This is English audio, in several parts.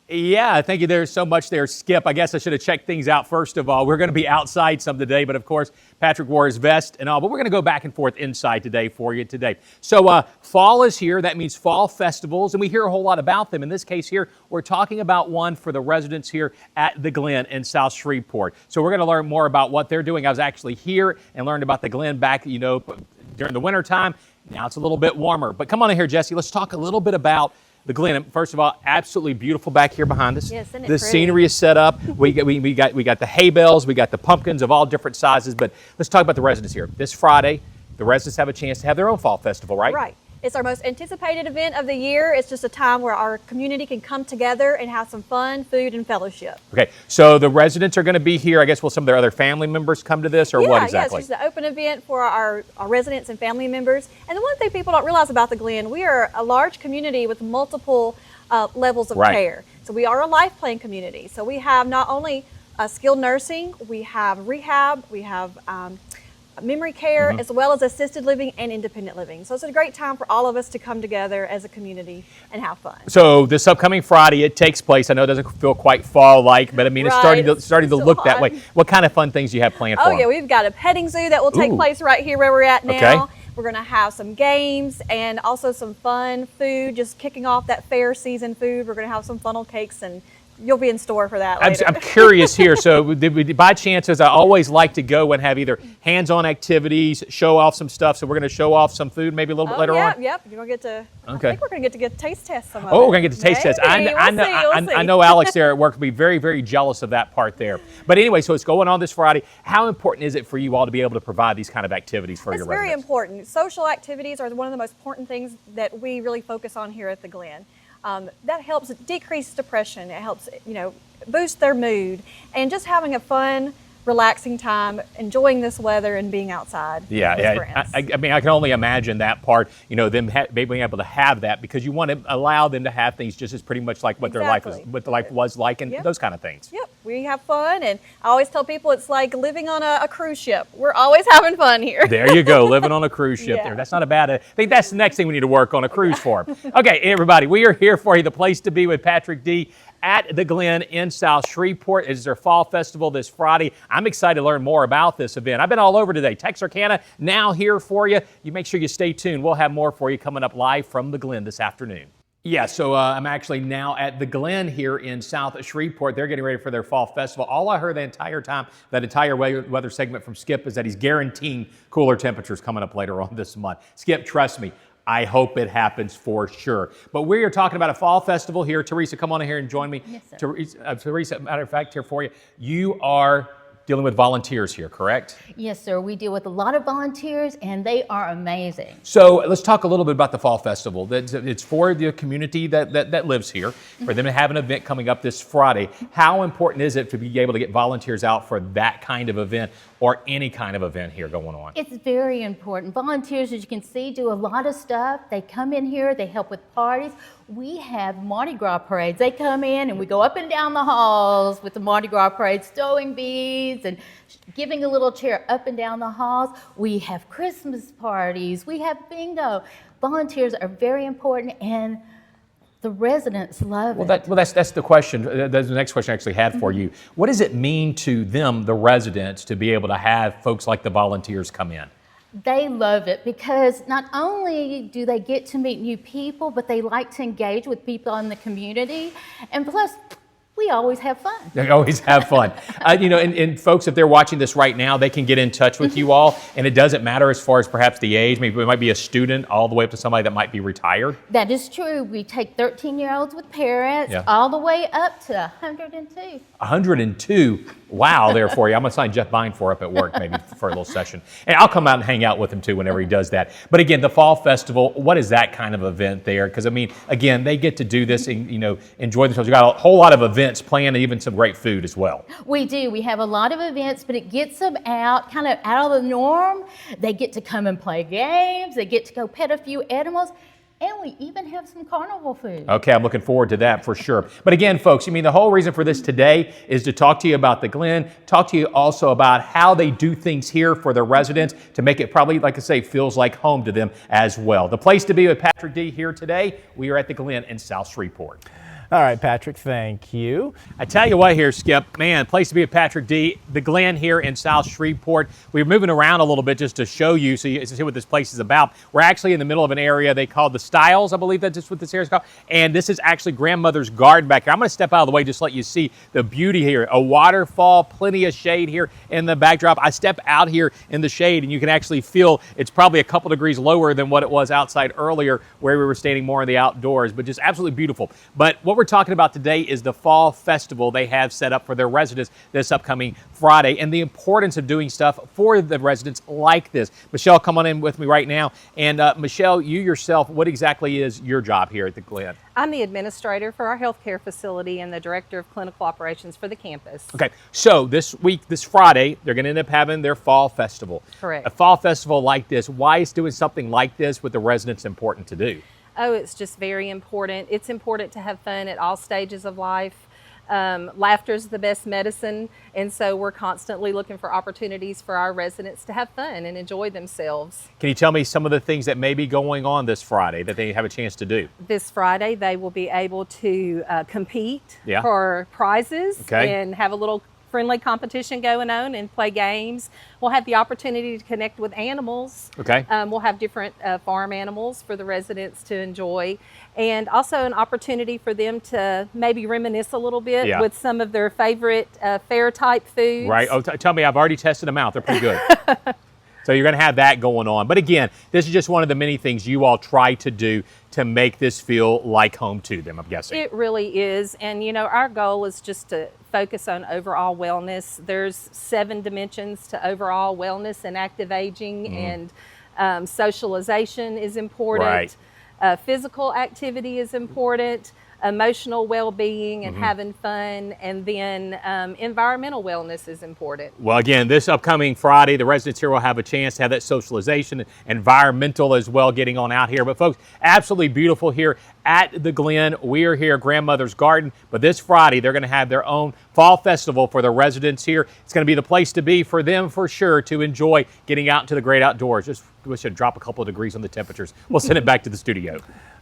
Yeah, thank you. There's so much there, Skip. I guess I should have checked things out first of all. We're going to be outside some today, but of course, Patrick wore his vest and all, but we're going to go back and forth inside today for you today. So fall is here. That means fall festivals, and we hear a whole lot about them. In this case here, we're talking about one for the residents here at the Glen in South Shreveport. So we're going to learn more about what they're doing. I was actually here and learned about the Glen back, during the winter time. Now it's a little bit warmer. But come on in here, Jesse. Let's talk a little bit about the Glen. First of all, absolutely beautiful back here behind us. Yes, isn't it the pretty? scenery is set up. We got the hay bales, we got the pumpkins of all different sizes. But let's talk about the residents here. This Friday, the residents have a chance to have their own fall festival, right? Right. It's our most anticipated event of the year. It's just a time where our community can come together and have some fun, food, and fellowship. Okay, so the residents are going to be here. I guess will some of their other family members come to this, or what exactly? Yeah, it's just an open event for our residents and family members. And the one thing people don't realize about the Glen, we are a large community with multiple levels of care. So we are a life plan community. So we have not only skilled nursing, we have rehab, we have memory care, as well as assisted living and independent living. So it's a great time for all of us to come together as a community and have fun. So this upcoming Friday, it takes place. I know it doesn't feel quite fall-like, but I mean, it's starting to look that way. What kind of fun things do you have planned for them? Oh yeah, we've got a petting zoo that will take place right here where we're at now. Okay. We're going to have some games and also some fun food, just kicking off that fair season food. We're going to have some funnel cakes, and you'll be in store for that later. I'm curious here. So by chance, as I always like to go and have either hands-on activities, show off some stuff. So we're going to show off some food maybe a little bit later on? Yep. You're going to get to, okay. I think we're going to get to taste test some of it. Oh, we're going to get to taste test. We'll see. I know Alex there at work will be very, very jealous of that part there. But anyway, so it's going on this Friday. How important is it for you all to be able to provide these kind of activities for your residents? It's very important. Social activities are one of the most important things that we really focus on here at the Glen. That helps decrease depression. It helps, boost their mood, and just having a fun, relaxing time, enjoying this weather and being outside with friends. I mean, I can only imagine that part, them being able to have that, because you want to allow them to have things just as pretty much like what their life was like, and those kind of things. Yep, we have fun, and I always tell people it's like living on a cruise ship. We're always having fun here. There you go, living on a cruise ship there. That's not a bad, I think that's the next thing we need to work on, a cruise for. Okay, everybody, we are here for you, the place to be with Patrick D. at the Glen in South Shreveport. It is their fall festival this Friday. I'm excited to learn more about this event. I've been all over today. Texarkana now here for you. You make sure you stay tuned. We'll have more for you coming up live from the Glen this afternoon. Yeah, so I'm actually now at the Glen here in South Shreveport. They're getting ready for their fall festival. All I heard the entire time, that entire weather segment from Skip, is that he's guaranteeing cooler temperatures coming up later on this month. Skip, trust me, I hope it happens for sure. But we are talking about a fall festival here. Teresa, come on in here and join me. Yes, sir. Teresa, matter of fact, here for you. You are dealing with volunteers here, correct? Yes, sir. We deal with a lot of volunteers, and they are amazing. So let's talk a little bit about the Fall Festival. It's for the community that lives here, for them to have an event coming up this Friday. How important is it to be able to get volunteers out for that kind of event or any kind of event here going on? It's very important. Volunteers, as you can see, do a lot of stuff. They come in here, they help with parties. We have Mardi Gras parades. They come in and we go up and down the halls with the Mardi Gras parade, stowing beads and giving a little chair up and down the halls. We have Christmas parties. We have bingo. Volunteers are very important, and the residents love it. That's the question. That's the next question I actually had for you. What does it mean to them, the residents, to be able to have folks like the volunteers come in? They love it because not only do they get to meet new people, but they like to engage with people in the community. And plus, we always have fun. They always have fun. And folks, if they're watching this right now, they can get in touch with you all. And it doesn't matter as far as perhaps the age. Maybe it might be a student all the way up to somebody that might be retired. That is true. We take 13-year-olds with parents all the way up to 102. 102. Wow, there for you. I'm going to sign Jeff Bine for up at work maybe for a little session. And I'll come out and hang out with him too whenever he does that. But again, the Fall Festival, what is that kind of event there? Because I mean, again, they get to do this and, enjoy themselves. You got a whole lot of events planned and even some great food as well. We do. We have a lot of events, but it gets them out, kind of out of the norm. They get to come and play games. They get to go pet a few animals. And we even have some carnival food. Okay, I'm looking forward to that for sure. But again, folks, the whole reason for this today is to talk to you about the Glen, talk to you also about how they do things here for their residents to make it probably, like I say, feels like home to them as well. The place to be with Patrick D here today, we are at the Glen in South Shreveport. All right, Patrick, thank you. I tell you what here, Skip, man, place to be at Patrick D. The Glen here in South Shreveport. We're moving around a little bit just to show you, so you see what this place is about. We're actually in the middle of an area they call the Styles, I believe that's just what this area is called. And this is actually grandmother's garden back here. I'm going to step out of the way just to let you see the beauty here. A waterfall, plenty of shade here in the backdrop. I step out here in the shade and you can actually feel it's probably a couple degrees lower than what it was outside earlier where we were standing more in the outdoors, but just absolutely beautiful. But what we're talking about today is the fall festival they have set up for their residents this upcoming Friday and the importance of doing stuff for the residents like this. Michelle, come on in with me right now. And Michelle, you yourself, what exactly is your job here at the Glen? I'm the administrator for our healthcare facility and the director of clinical operations for the campus. Okay, so this Friday, they're going to end up having their fall festival. Correct. A fall festival like this, why is doing something like this with the residents important to do? Oh, it's just very important. It's important to have fun at all stages of life. Laughter is the best medicine, and so we're constantly looking for opportunities for our residents to have fun and enjoy themselves. Can you tell me some of the things that may be going on this Friday that they have a chance to do? This Friday, they will be able to compete Yeah. for prizes Okay. and have a little friendly competition going on and play games. We'll have the opportunity to connect with animals. Okay. We'll have different farm animals for the residents to enjoy, and also an opportunity for them to maybe reminisce a little bit Yeah. with some of their favorite fair type foods. Right. Oh, tell me, I've already tested them out. They're pretty good. So you're going to have that going on. But again, this is just one of the many things you all try to do to make this feel like home to them, I'm guessing. It really is. And, you know, our goal is just to focus on overall wellness. There's 7 dimensions to overall wellness and active aging, and socialization is important. Right. Physical activity is important. Emotional well-being and having fun, and then environmental wellness is important. Well, again, this upcoming Friday, the residents here will have a chance to have that socialization, environmental as well, getting on out here. But folks, absolutely beautiful here at the Glen. We are here, Grandmother's Garden. But this Friday, they're going to have their own fall festival for the residents here. It's going to be the place to be for them for sure to enjoy getting out into the great outdoors. Just wish it'd drop a couple of degrees on the temperatures. We'll send it back to the studio.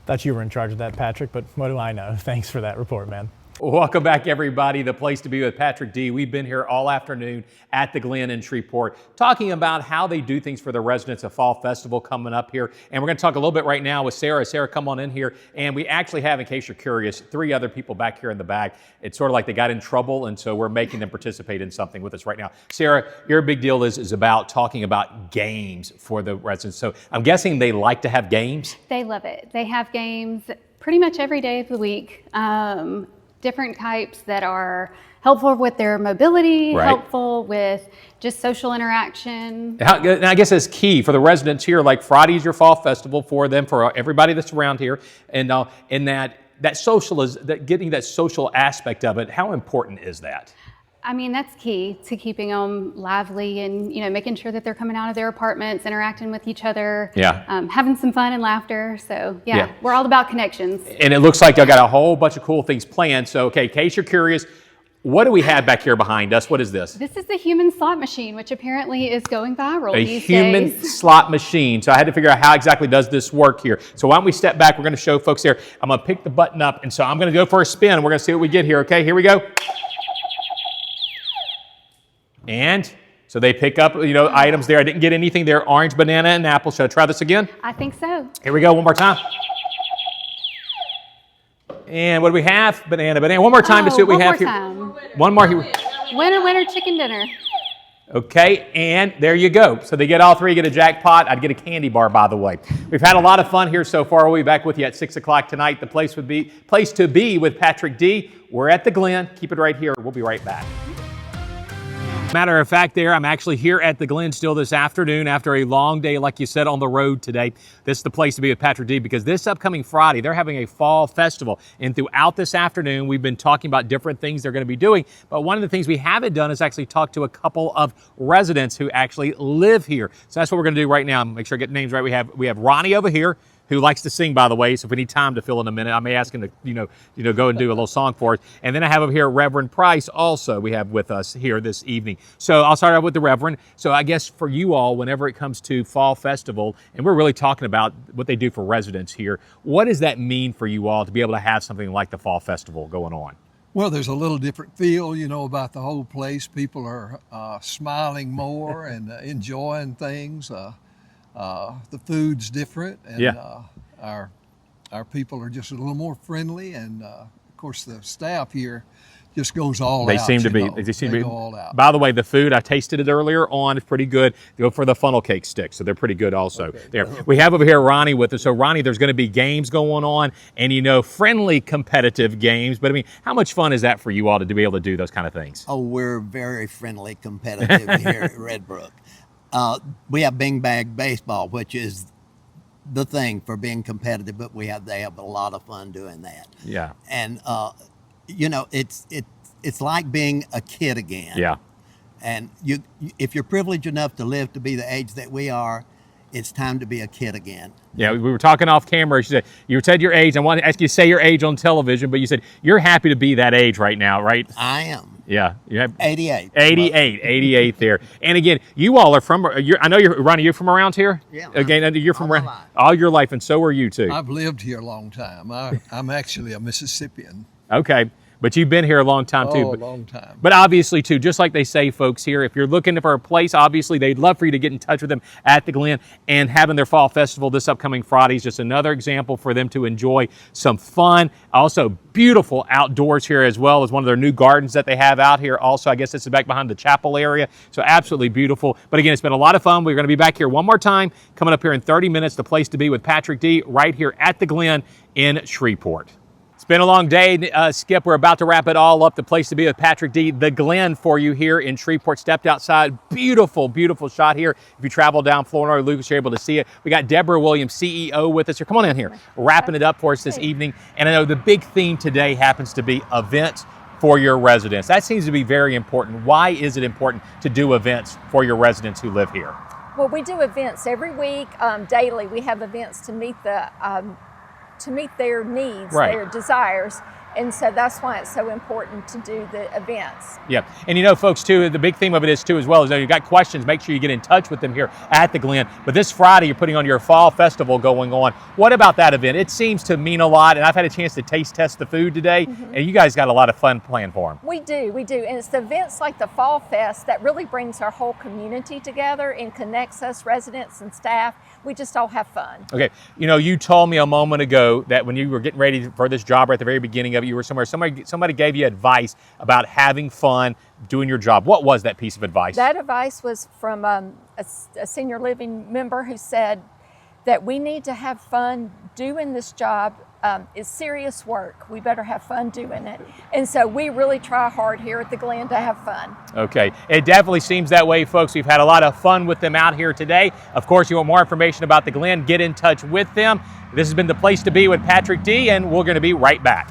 Thought you were in charge of that, Patrick, but what do I know? Thanks for that report, man. Welcome back, everybody. The place to be with Patrick D. We've been here all afternoon at the Glen in Shreveport talking about how they do things for the residents of Fall Festival coming up here. And we're going to talk a little bit right now with Sarah. Sarah, come on in here. And we actually have, in case you're curious, 3 other people back here in the back. It's sort of like they got in trouble, and so we're making them participate in something with us right now. Sarah, your big deal is about talking about games for the residents. So I'm guessing they like to have games? They love it. They have games pretty much every day of the week. Different types that are helpful with their mobility, Right. helpful with just social interaction. And I guess that's key for the residents here. Like Friday's your fall festival for them, for everybody that's around here, and in that social is that getting that social aspect of it. How important is that? I mean, that's key to keeping them lively and, you know, making sure that they're coming out of their apartments, interacting with each other, Yeah. Having some fun and laughter. So, Yeah. we're all about connections. And it looks like y'all got a whole bunch of cool things planned. So, okay, in case you're curious, what do we have back here behind us? What is this? This is the human slot machine, which apparently is going viral A these human days. slot machine. So I had to figure out how exactly does this work here. So why don't we step back? We're going to show folks here. I'm going to pick the button up, and so I'm going to go for a spin. We're going to see what we get here. Okay, here we go. And so they pick up, items there. I didn't get anything there. Orange, banana, and apple. Should I try this again? I think so. Here we go. One more time. And what do we have? Banana, banana. One more time to see what we have here. One more here. Winner, winner, chicken dinner. Okay, and there you go. So they get all 3, get a jackpot. I'd get a candy bar, by the way. We've had a lot of fun here so far. We'll be back with you at 6 o'clock tonight. The place to be with Patrick D. We're at the Glen. Keep it right here. We'll be right back. Matter of fact, I'm actually here at the Glen still this afternoon after a long day, like you said, on the road today. This is the place to be with Patrick D, because this upcoming Friday, they're having a fall festival. And throughout this afternoon, we've been talking about different things they're going to be doing. But one of the things we haven't done is actually talk to a couple of residents who actually live here. So that's what we're going to do right now. Make sure I get names right. We have Ronnie over here. who likes to sing, by the way. So if we need time to fill in a minute, I may ask him to go and do a little song for us. And then I have over here Reverend Price also we have with us here this evening. So I'll start out with the Reverend. So I guess for you all, whenever it comes to Fall Festival, and we're really talking about what they do for residents here, what does that mean for you all to be able to have something like the Fall Festival going on? Well, there's a little different feel, about the whole place. People are smiling more and enjoying things. The food's different, and our people are just a little more friendly. And of course, the staff here just goes all out. They seem to be. They go all out. By the way, the food, I tasted it earlier on. It's pretty good. They go for the funnel cake sticks, so they're pretty good also. Okay. There. We have over here Ronnie with us. So Ronnie, there's going to be games going on, and friendly competitive games. But I mean, how much fun is that for you all to be able to do those kind of things? Oh, we're very friendly competitive here at Red Brook. We have Bing Bag Baseball, which is the thing for being competitive, but they have a lot of fun doing that. Yeah. And it's like being a kid again. Yeah. And if you're privileged enough to live to be the age that we are, it's time to be a kid again. Yeah, we were talking off camera. You said your age. I wanted to ask you to say your age on television, but you said you're happy to be that age right now, right? I am. Yeah. You have 88. 88 there. And again, you all are from, I know Ronnie, you're from around here? Yeah. Again, you're from all my life. all your life, and so are you too. I've lived here a long time. I'm actually a Mississippian. Okay. But you've been here a long time too. Oh, a long time. But obviously too, just like they say, folks, here, if you're looking for a place, obviously they'd love for you to get in touch with them at the Glen, and having their Fall Festival this upcoming Friday is just another example for them to enjoy some fun. Also, beautiful outdoors here, as well as one of their new gardens that they have out here. Also, I guess this is back behind the chapel area. So absolutely beautiful. But again, it's been a lot of fun. We're going to be back here one more time, coming up here in 30 minutes, the place to be with Patrick D right here at the Glen in Shreveport. It's been a long day, Skip. We're about to wrap it all up. The place to be with Patrick D, the Glen for you here in Shreveport. Stepped outside. Beautiful, beautiful shot here. If you travel down Florida or Lucas, you're able to see it. We got Deborah Williams, CEO, with us here. Come on in here. Wrapping it up for us this evening. And I know the big theme today happens to be events for your residents. That seems to be very important. Why is it important to do events for your residents who live here? Well, we do events every week, daily. We have events to meet their needs, their desires. And so that's why it's so important to do the events. Yeah, and folks too, the big theme of it is too as well, is that you've got questions, make sure you get in touch with them here at the Glen. But this Friday, you're putting on your Fall Festival going on. What about that event? It seems to mean a lot, and I've had a chance to taste test the food today, and you guys got a lot of fun planned for them. We do. And it's the events like the Fall Fest that really brings our whole community together and connects us, residents and staff. We just all have fun. Okay, you told me a moment ago that when you were getting ready for this job right at the very beginning of it, you were somewhere, somebody gave you advice about having fun doing your job. What was that piece of advice? That advice was from a senior living member who said that we need to have fun doing this job. It's serious work. We better have fun doing it. And so we really try hard here at the Glen to have fun. Okay, it definitely seems that way, folks. We've had a lot of fun with them out here today. Of course, you want more information about the Glen, get in touch with them. This has been the place to be with Patrick D, and we're going to be right back.